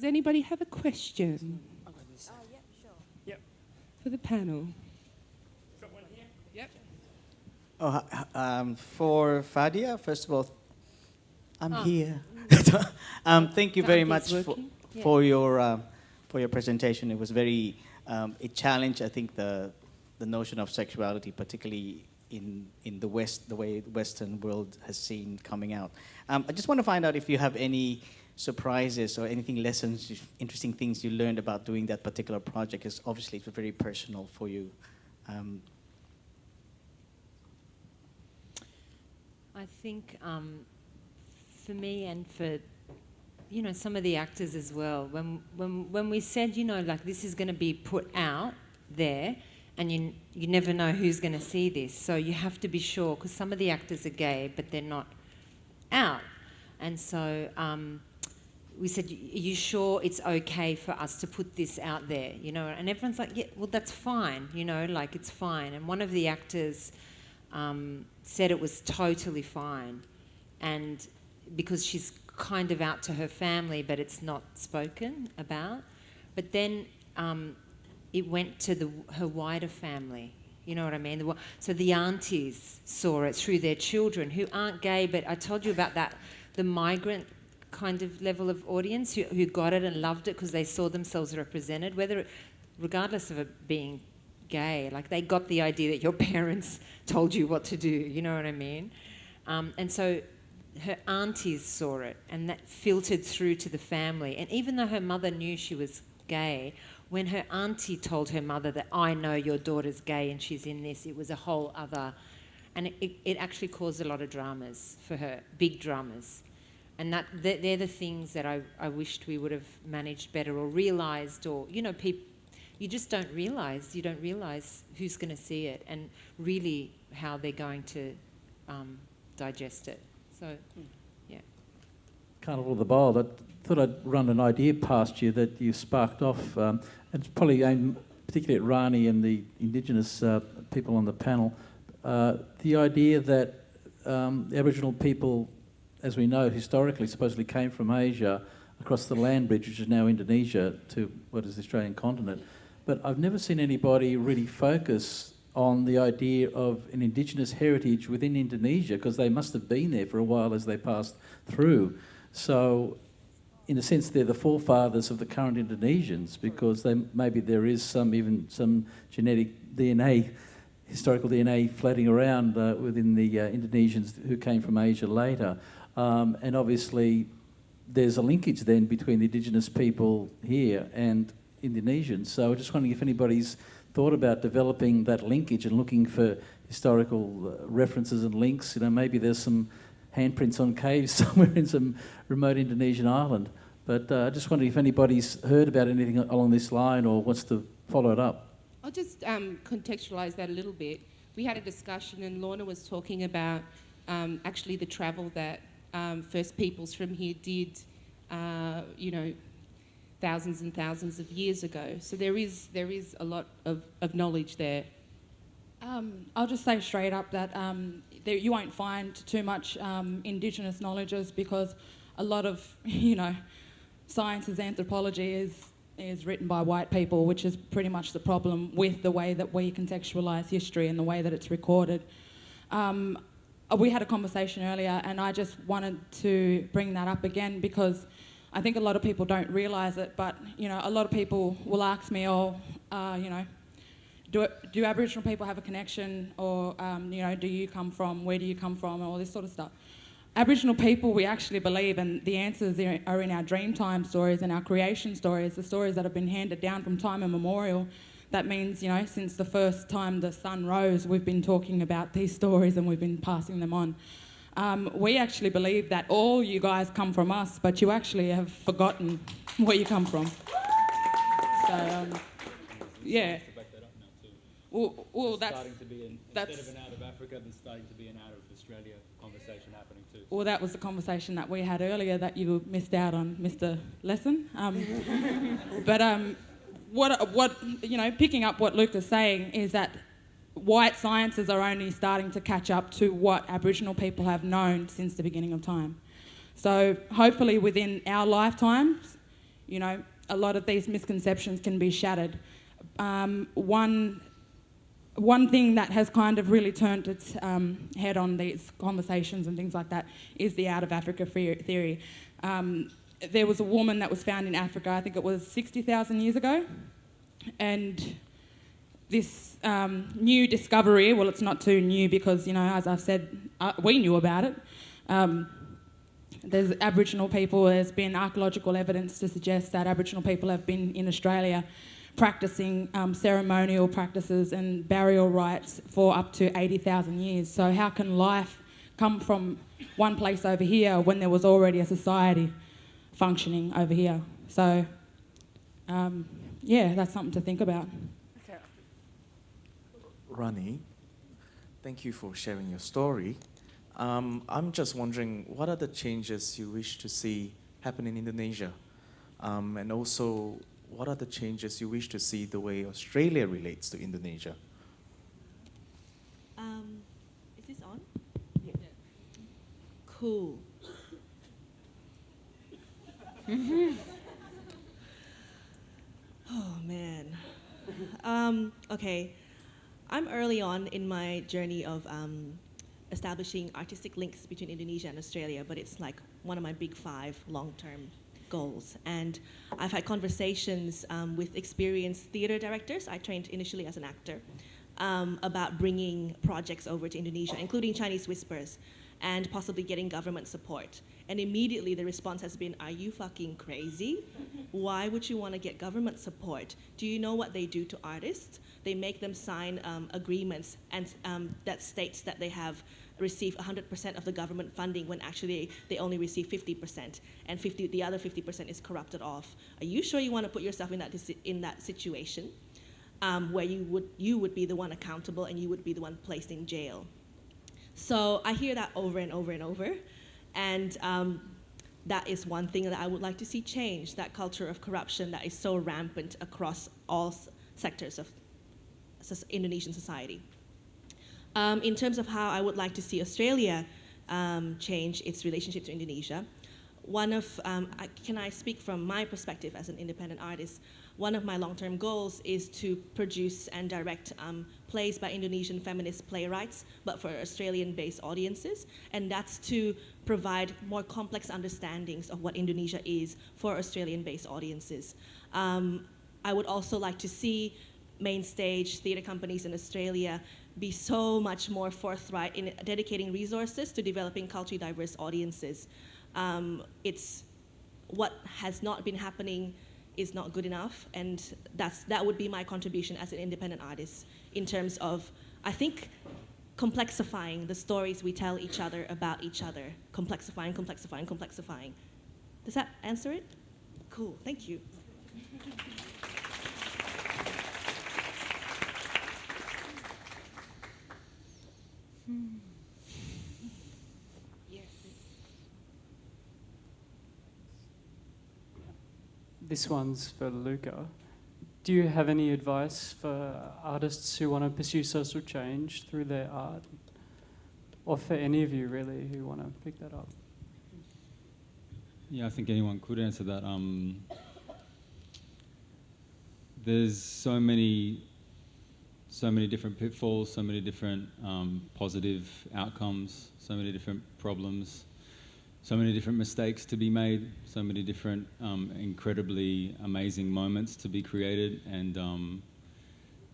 Does anybody have a question? Oh, yep, sure. Yep. For the panel? Got one here? Yep. For Fatiha, first of all, I'm here. Thank you very much for your presentation. It was very it challenged, I think, the notion of sexuality, particularly in the West, the way the Western world has seen coming out. I just want to find out if you have any surprises or anything, lessons, interesting things you learned about doing that particular project, because obviously it's very personal for you. I think for me and for, you know, some of the actors as well, when we said, you know, like this is going to be put out there and you never know who's going to see this, so you have to be sure, because some of the actors are gay but they're not out. And so we said, are you sure it's okay for us to put this out there, you know? And everyone's like, yeah, well, that's fine, you know, like it's fine. And one of the actors said it was totally fine, and because she's kind of out to her family, but it's not spoken about. But then it went to her wider family, you know what I mean? So the aunties saw it through their children who aren't gay, but I told you about that, the migrant kind of level of audience who got it and loved it because they saw themselves represented, regardless of it being gay. Like, they got the idea that your parents told you what to do, you know what I mean? And so her aunties saw it, and that filtered through to the family. And even though her mother knew she was gay, when her auntie told her mother that, I know your daughter's gay and she's in this, it was a whole other... And it actually caused a lot of dramas for her, big dramas. And they're the things that I wished we would have managed better or realised, or, you know, you just don't realise. You don't realise who's going to see it and really how they're going to digest it. So, yeah. Carnival of the Bold, I thought I'd run an idea past you that you sparked off. And it's probably aimed particularly at Rani and the Indigenous people on the panel. The idea that Aboriginal people, as we know, historically, supposedly came from Asia across the land bridge, which is now Indonesia, to what is the Australian continent. But I've never seen anybody really focus on the idea of an Indigenous heritage within Indonesia, because they must have been there for a while as they passed through. So, in a sense, they're the forefathers of the current Indonesians, because maybe there is some genetic DNA, historical DNA floating around within the Indonesians who came from Asia later. And obviously there's a linkage then between the Indigenous people here and Indonesians. So I'm just wondering if anybody's thought about developing that linkage and looking for historical references and links. You know, maybe there's some handprints on caves somewhere in some remote Indonesian island. But I just wondering if anybody's heard about anything along this line or wants to follow it up. I'll just contextualise that a little bit. We had a discussion and Lorna was talking about actually the travel that First Peoples from here did, you know, thousands and thousands of years ago. So there is a lot of knowledge there. I'll just say straight up that you won't find too much Indigenous knowledges, because a lot of, you know, science's anthropology is written by white people, which is pretty much the problem with the way that we contextualise history and the way that it's recorded. We had a conversation earlier, and I just wanted to bring that up again, because I think a lot of people don't realise it, but, you know, a lot of people will ask me, you know, do Aboriginal people have a connection, or, you know, do you come from, where do you come from, and all this sort of stuff. Aboriginal people, we actually believe, and the answers are in our Dreamtime stories and our creation stories, the stories that have been handed down from time immemorial. That means, you know, since the first time the sun rose, we've been talking about these stories and we've been passing them on. We actually believe that all you guys come from us, but you actually have forgotten where you come from. So, yeah. Well, that's starting to be instead of an out of Africa, there's starting to be an out of Australia conversation happening too. Well, that was the conversation that we had earlier that you missed out on, Mr. Lesson. But what you know, picking up what Luca's saying is that white sciences are only starting to catch up to what Aboriginal people have known since the beginning of time. So hopefully within our lifetimes, you know, a lot of these misconceptions can be shattered. One thing that has kind of really turned its head on these conversations and things like that is the out of Africa theory. There was a woman that was found in Africa, I think it was 60,000 years ago, and this new discovery, well, it's not too new because, you know, as I've said, we knew about it. There's Aboriginal people, there's been archaeological evidence to suggest that Aboriginal people have been in Australia practicing ceremonial practices and burial rites for up to 80,000 years. So how can life come from one place over here when there was already a society functioning over here? So, yeah, that's something to think about. Rani, thank you for sharing your story. I'm just wondering, what are the changes you wish to see happen in Indonesia? And also, what are the changes you wish to see the way Australia relates to Indonesia? Is this on? Yeah. Cool. Oh, man. Okay. I'm early on in my journey of establishing artistic links between Indonesia and Australia, but it's like one of my big 5 long-term goals. And I've had conversations with experienced theater directors. I trained initially as an actor, about bringing projects over to Indonesia, including Chinese Whispers, and possibly getting government support. And immediately the response has been, are you fucking crazy? Why would you want to get government support? Do you know what they do to artists? They make them sign agreements and that states that they have received 100% of the government funding when actually they only receive 50%, and the other 50% is corrupted off. Are you sure you want to put yourself in that situation where you would be the one accountable and you would be the one placed in jail? So I hear that over and over and over, and that is one thing that I would like to see change, that culture of corruption that is so rampant across all sectors of Indonesian society. In terms of how I would like to see Australia change its relationship to Indonesia, can I speak from my perspective as an independent artist? One of my long-term goals is to produce and direct plays by Indonesian feminist playwrights, but for Australian-based audiences, and that's to provide more complex understandings of what Indonesia is for Australian-based audiences. I would also like to see main stage theatre companies in Australia be so much more forthright in dedicating resources to developing culturally diverse audiences. It's what has not been happening is not good enough, and that would be my contribution as an independent artist in terms of, I think, complexifying the stories we tell each other about each other. Complexifying. Does that answer it? Cool, thank you. This one's for Luca. Do you have any advice for artists who want to pursue social change through their art? Or for any of you, really, who want to pick that up? Yeah, I think anyone could answer that. There's so many different pitfalls, so many different positive outcomes, so many different problems, so many different mistakes to be made, so many different incredibly amazing moments to be created. And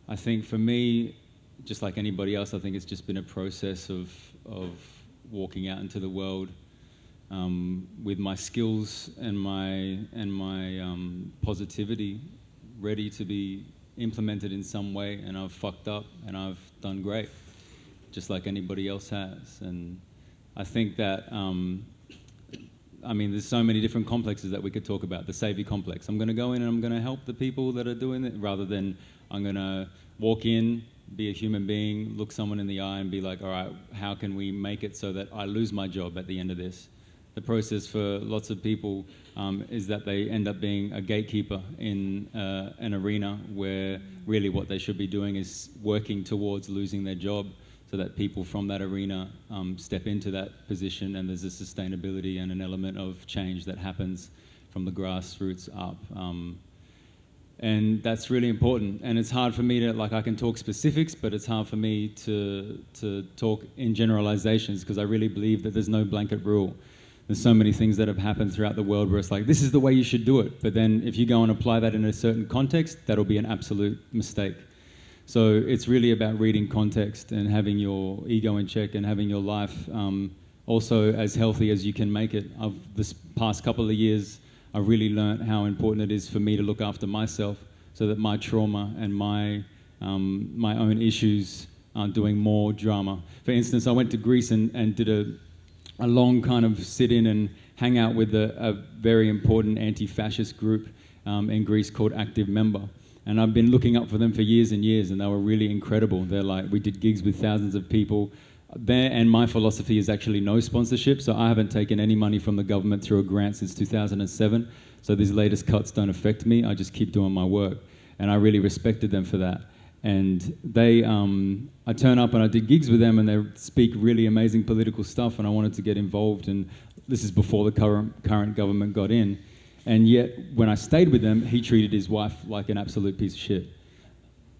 I think for me, just like anybody else, I think it's just been a process of walking out into the world with my skills and my positivity ready to be implemented in some way. And I've fucked up and I've done great, just like anybody else has. And I think that there's so many different complexes that we could talk about. The Savvy complex. I'm going to go in and I'm going to help the people that are doing it, rather than I'm going to walk in, be a human being, look someone in the eye and be like, all right, how can we make it so that I lose my job at the end of this? The process for lots of people is that they end up being a gatekeeper in an arena where really what they should be doing is working towards losing their job, so that people from that arena step into that position, and there's a sustainability and an element of change that happens from the grassroots up. And that's really important. And it's hard for me to, like, I can talk specifics, but it's hard for me to talk in generalizations, because I really believe that there's no blanket rule. There's so many things that have happened throughout the world where it's like, this is the way you should do it. But then if you go and apply that in a certain context, that'll be an absolute mistake. So it's really about reading context and having your ego in check and having your life also as healthy as you can make it. This past couple of years, I really learned how important it is for me to look after myself so that my trauma and my own issues aren't doing more drama. For instance, I went to Greece and did a long kind of sit-in and hang out with a very important anti-fascist group in Greece called Active Member. And I've been looking up for them for years and years, and they were really incredible. They're like, we did gigs with thousands of people there, and my philosophy is actually no sponsorship, so I haven't taken any money from the government through a grant since 2007, so these latest cuts don't affect me. I just keep doing my work, and I really respected them for that. And they, I turn up and I did gigs with them, and they speak really amazing political stuff, and I wanted to get involved, and this is before the current government got in. And yet, when I stayed with them, he treated his wife like an absolute piece of shit.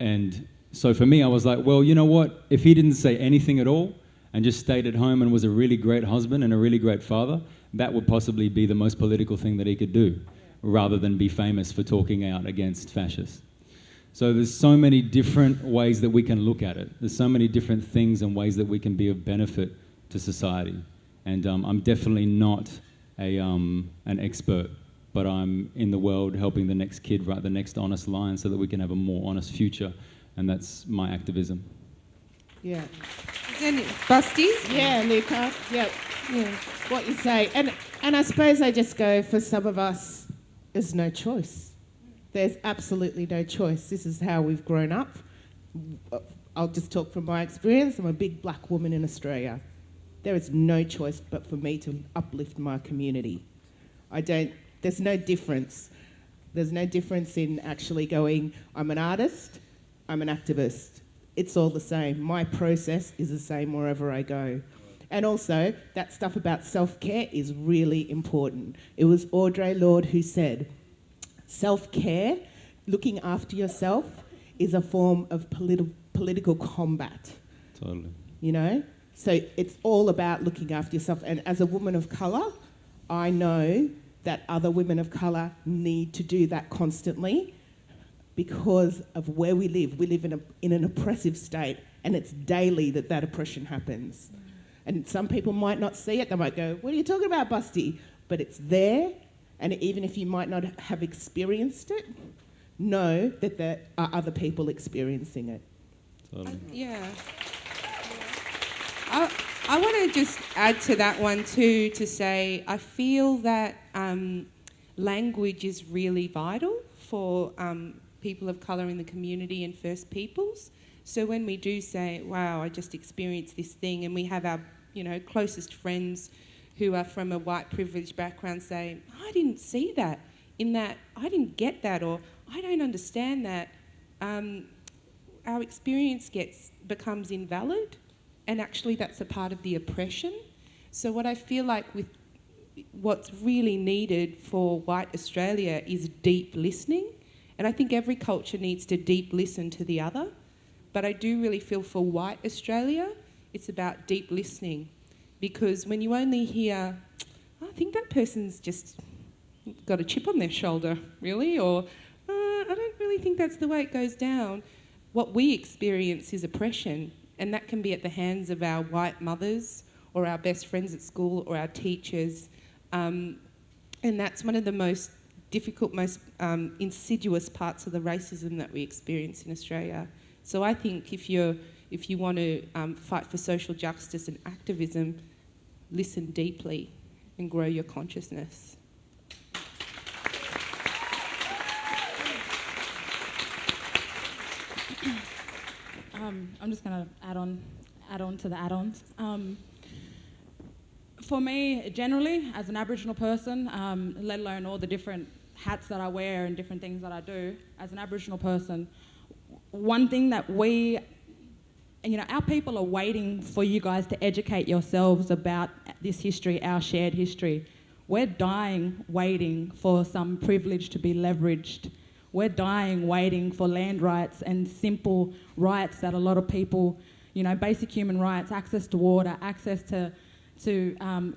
And so for me, I was like, well, you know what? If he didn't say anything at all and just stayed at home and was a really great husband and a really great father, that would possibly be the most political thing that he could do, rather than be famous for talking out against fascists. So there's so many different ways that we can look at it. There's so many different things and ways that we can be of benefit to society. And I'm definitely not an expert, but I'm in the world helping the next kid write the next honest line so that we can have a more honest future, and that's my activism. Yeah. Busty? Yeah, Luca. Yeah. What you say. And I suppose I just go, for some of us, there's no choice. There's absolutely no choice. This is how we've grown up. I'll just talk from my experience. I'm a big black woman in Australia. There is no choice but for me to uplift my community. There's no difference. There's no difference in actually going, I'm an artist, I'm an activist. It's all the same. My process is the same wherever I go. And also, that stuff about self-care is really important. It was Audre Lorde who said, self-care, looking after yourself, is a form of political combat. Totally. You know? So it's all about looking after yourself. And as a woman of colour, I know that other women of colour need to do that constantly because of where we live. We live in an oppressive state, and it's daily that oppression happens. And some people might not see it. They might go, what are you talking about, Busty? But it's there, and even if you might not have experienced it, know that there are other people experiencing it. Yeah. I want to just add to that one too, to say I feel that language is really vital for people of colour in the community and First Peoples. So when we do say, wow, I just experienced this thing, and we have our closest friends who are from a white privileged background say, I didn't see that, in that I didn't get that, or I don't understand that, our experience becomes invalid. And actually that's a part of the oppression. So what I feel like with what's really needed for white Australia is deep listening. And I think every culture needs to deep listen to the other. But I do really feel for white Australia, it's about deep listening. Because when you only hear, I think that person's just got a chip on their shoulder, really, or I don't really think that's the way it goes down. What we experience is oppression. And that can be at the hands of our white mothers or our best friends at school or our teachers. And that's one of the most difficult, most insidious parts of the racism that we experience in Australia. So I think if you want to fight for social justice and activism, listen deeply and grow your consciousness. I'm just going to add on to the add-ons. For me, generally, as an Aboriginal person, let alone all the different hats that I wear and different things that I do, as an Aboriginal person, one thing that our people are waiting for you guys to educate yourselves about this history, our shared history. We're dying waiting for some privilege to be leveraged. We're dying waiting for land rights and simple rights that a lot of people, basic human rights, access to water, access to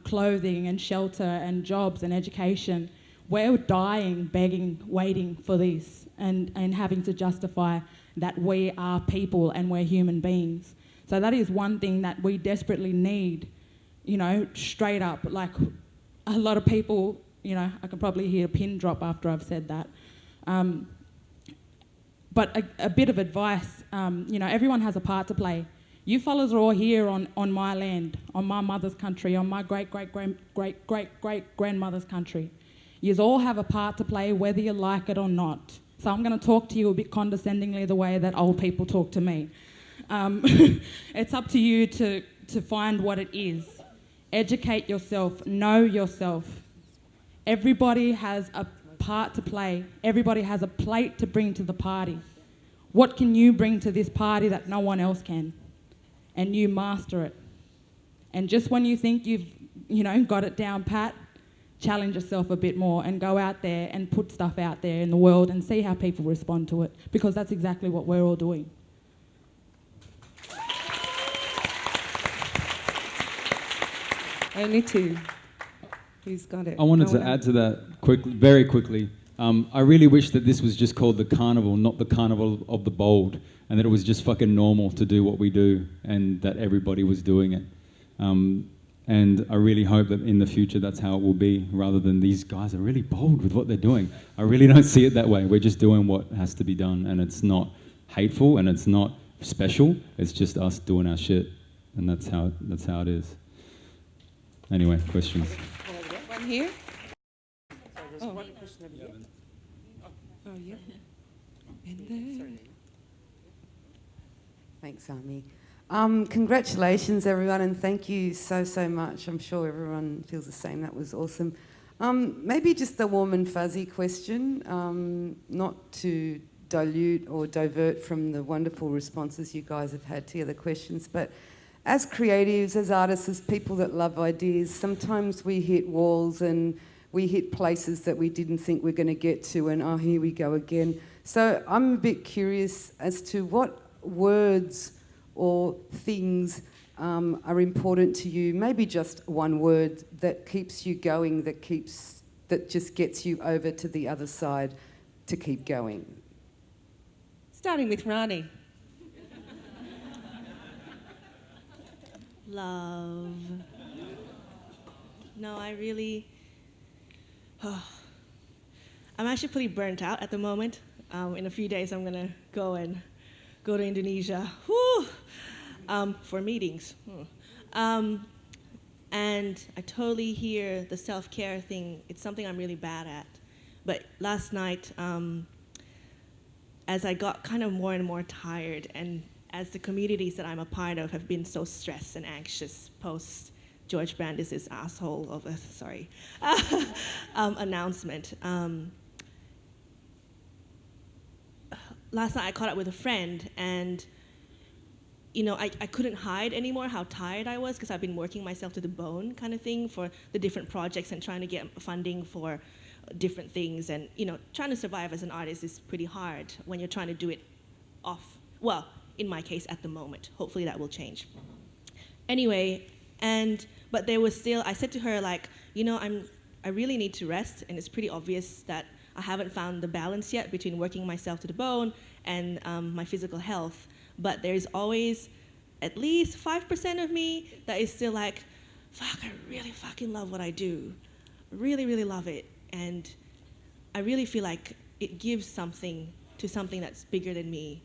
clothing and shelter and jobs and education. We're dying, begging, waiting for this and having to justify that we are people and we're human beings. So that is one thing that we desperately need, straight up. Like a lot of people, I can probably hear a pin drop after I've said that. But a bit of advice, everyone has a part to play. You fellas are all here on my land, on my mother's country, on my great-great-great-great-great-grandmother's country. You all have a part to play whether you like it or not. So I'm going to talk to you a bit condescendingly the way that old people talk to me. It's up to you to find what it is. Educate yourself, know yourself. Everybody has a part to play. Everybody has a plate to bring to the party. What can you bring to this party that no one else can? And you master it. And just when you think you've, got it down pat, challenge yourself a bit more and go out there and put stuff out there in the world and see how people respond to it, because that's exactly what we're all doing. Only two. Who's got it? I wanted to add to that very quickly. I really wish that this was just called the Carnival, not the Carnival of the Bold, and that it was just fucking normal to do what we do and that everybody was doing it. And I really hope that in the future that's how it will be, rather than these guys are really bold with what they're doing. I really don't see it that way. We're just doing what has to be done, and it's not hateful and it's not special. It's just us doing our shit, and that's how it is. Anyway, questions? One here. There's one question over here. Oh, yeah. And there. Thanks, Amy. Congratulations, everyone, and thank you so much. I'm sure everyone feels the same. That was awesome. Maybe just a warm and fuzzy question, not to dilute or divert from the wonderful responses you guys have had to the other questions, but as creatives, as artists, as people that love ideas, sometimes we hit walls and we hit places that we didn't think we're going to get to, and here we go again. So I'm a bit curious as to what words or things are important to you, maybe just one word that keeps you going, that just gets you over to the other side to keep going. Starting with Rani. Love. No, I really... I'm actually pretty burnt out at the moment. In a few days, I'm going to go to Indonesia for meetings. And I totally hear the self-care thing. It's something I'm really bad at. But last night, as I got kind of more and more tired, and as the communities that I'm a part of have been so stressed and anxious post George Brandis' asshole of a, announcement. Last night I caught up with a friend, and I couldn't hide anymore how tired I was, because I've been working myself to the bone kind of thing for the different projects and trying to get funding for different things. And trying to survive as an artist is pretty hard when you're trying to do it off, well, in my case at the moment. Hopefully that will change. Anyway, but there was still, I said to her, like, I really need to rest, and it's pretty obvious that I haven't found the balance yet between working myself to the bone and my physical health. But there's always at least 5% of me that is still like, fuck, I really fucking love what I do. Really, really love it. And I really feel like it gives something to something that's bigger than me.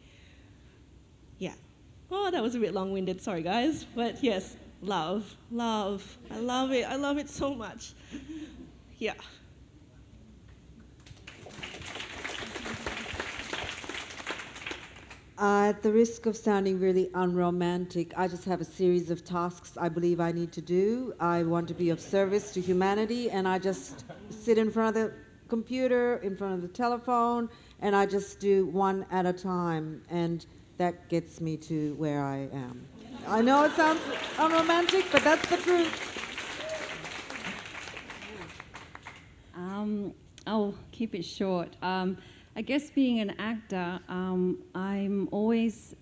Yeah. Oh, that was a bit long-winded, sorry guys. But yes, love. I love it so much. Yeah. At the risk of sounding really unromantic, I just have a series of tasks I believe I need to do. I want to be of service to humanity, and I just sit in front of the computer, in front of the telephone, and I just do one at a time, and that gets me to where I am. I know it sounds unromantic, but that's the truth. I'll keep it short. I guess being an actor, I'm always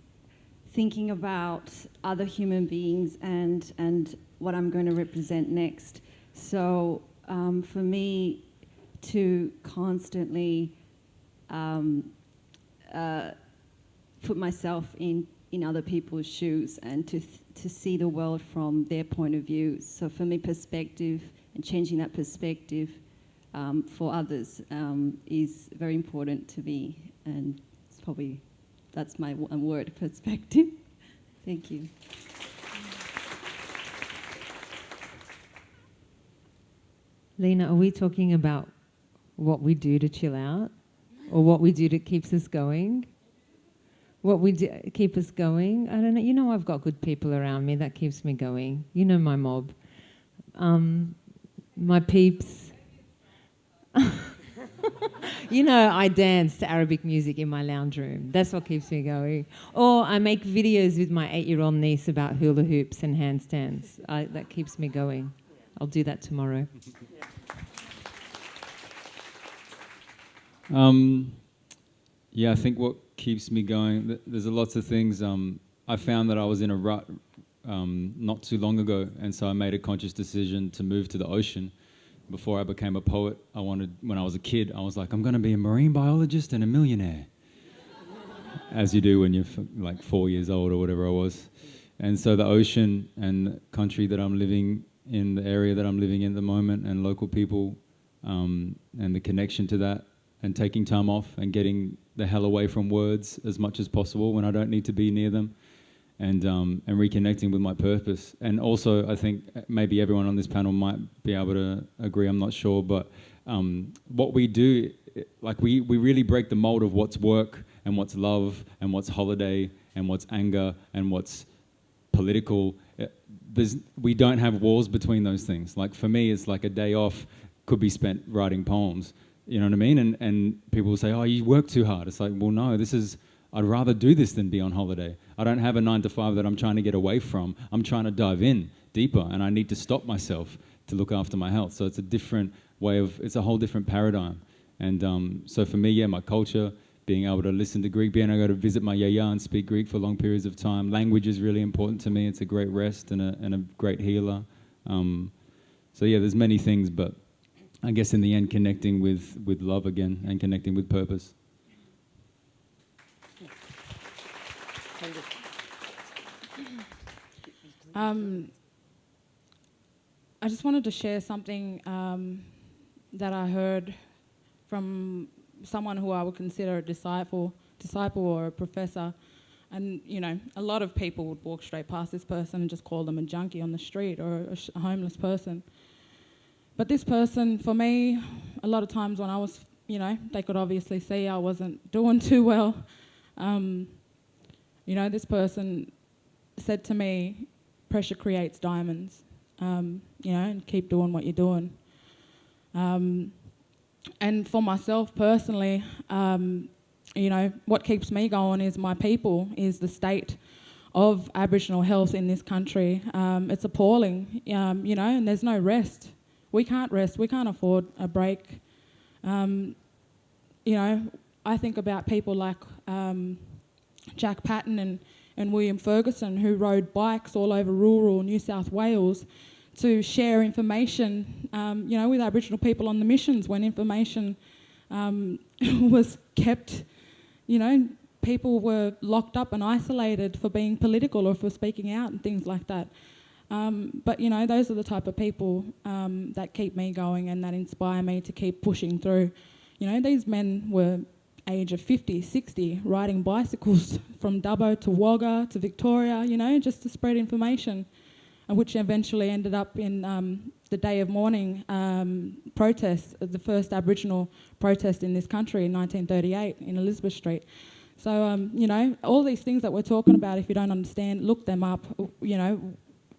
thinking about other human beings and what I'm going to represent next. So for me to constantly put myself in other people's shoes and to see the world from their point of view. So for me, perspective and changing that perspective for others is very important to me, and it's probably, that's my one word, perspective. Thank you. Lena, are we talking about what we do to chill out, or what we do that keeps us going? What we do keep us going? I don't know. You know, I've got good people around me that keeps me going. You know my mob, my peeps. You know, I dance to Arabic music in my lounge room. That's what keeps me going. Or I make videos with my 8-year-old niece about hula hoops and handstands. That keeps me going. I'll do that tomorrow. Yeah, I think what keeps me going, there's lots of things. I found that I was in a rut not too long ago, and so I made a conscious decision to move to the ocean. Before I became a poet, when I was a kid, I was like, I'm going to be a marine biologist and a millionaire. As you do when you're like 4 years old or whatever I was. And so the ocean and the country that I'm living in, the area that I'm living in at the moment, and local people, and the connection to that, and taking time off and getting the hell away from words as much as possible when I don't need to be near them, and reconnecting with my purpose. And also, I think maybe everyone on this panel might be able to agree, I'm not sure, but what we do, like we really break the mold of what's work and what's love and what's holiday and what's anger and what's political. We don't have walls between those things. Like for me, it's like a day off could be spent writing poems. You know what I mean? And people will say, oh, you work too hard. It's like, well, no, I'd rather do this than be on holiday. I don't have a 9 to 5 that I'm trying to get away from. I'm trying to dive in deeper, and I need to stop myself to look after my health. So it's a different way it's a whole different paradigm. And so for me, yeah, my culture, being able to listen to Greek, being able to visit my yaya and speak Greek for long periods of time. Language is really important to me. It's a great rest and a great healer. So yeah, there's many things, but I guess in the end, connecting with love again and connecting with purpose. I just wanted to share something that I heard from someone who I would consider a disciple or a professor. And, you know, a lot of people would walk straight past this person and just call them a junkie on the street or a homeless person. But this person, for me, a lot of times when I was, you know, they could obviously see I wasn't doing too well. You know, this person said to me, pressure creates diamonds, you know, and keep doing what you're doing. And for myself personally, you know, what keeps me going is my people, is the state of Aboriginal health in this country. It's appalling, you know, and there's no rest. We can't rest. We can't afford a break. You know, I think about people like Jack Patton and William Ferguson, who rode bikes all over rural New South Wales to share information, you know, with Aboriginal people on the missions when information was kept, you know, people were locked up and isolated for being political or for speaking out and things like that. But, you know, those are the type of people that keep me going and that inspire me to keep pushing through. You know, these men were age of 50, 60, riding bicycles from Dubbo to Wagga to Victoria, you know, just to spread information, which eventually ended up in the Day of Mourning protest, the first Aboriginal protest in this country in 1938 in Elizabeth Street. So, you know, all these things that we're talking about, if you don't understand, look them up, you know,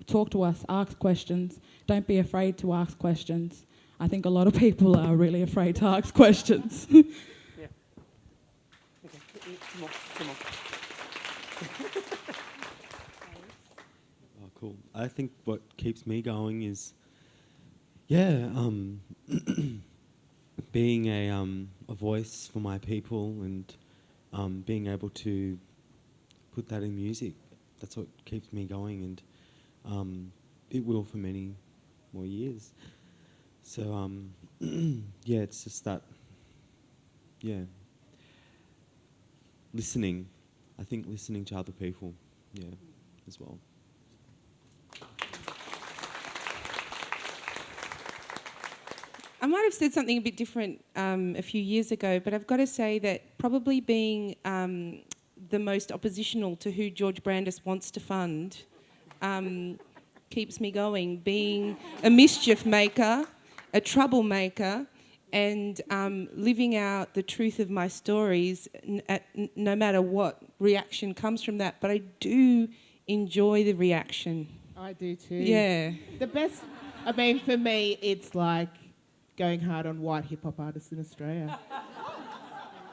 talk to us, ask questions. Don't be afraid to ask questions. I think a lot of people are really afraid to ask questions. Yeah. Okay. Come on. Oh, cool. I think what keeps me going is, yeah, being a voice for my people and being able to put that in music. That's what keeps me going, and it will for many more years. So yeah, it's just that, yeah, listening. I think listening to other people, yeah, as well. I might have said something a bit different a few years ago, but I've got to say that probably being the most oppositional to who George Brandis wants to fund keeps me going. Being a mischief maker, a troublemaker, and living out the truth of my stories, no matter what reaction comes from that. But I do enjoy the reaction. I do too. Yeah. The best, I mean, for me, it's like going hard on white hip-hop artists in Australia.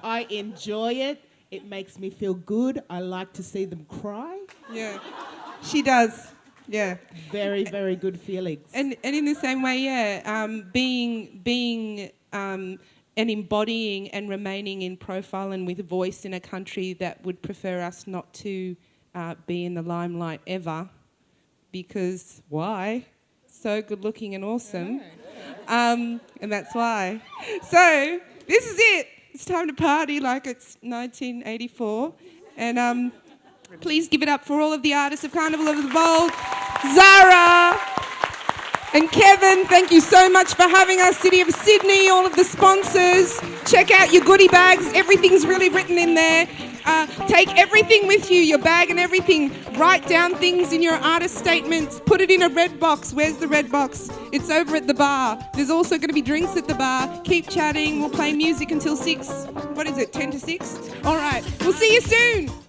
I enjoy it. It makes me feel good. I like to see them cry. Yeah, she does. Yeah. Very, very good feelings. And in the same way, yeah, being and embodying and remaining in profile and with a voice in a country that would prefer us not to be in the limelight ever, because why? So good looking and awesome. And that's why. So this is it. It's time to party like it's 1984. And please give it up for all of the artists of Carnival of the Bold. Zara and Kevin, thank you so much for having us. City of Sydney, all of the sponsors. Check out your goodie bags. Everything's really written in there. Take everything with you, your bag and everything. Write down things in your artist statements. Put it in a red box. Where's the red box? It's over at the bar. There's also going to be drinks at the bar. Keep chatting. We'll play music until 6. What is it, 10 to 6? All right. We'll see you soon.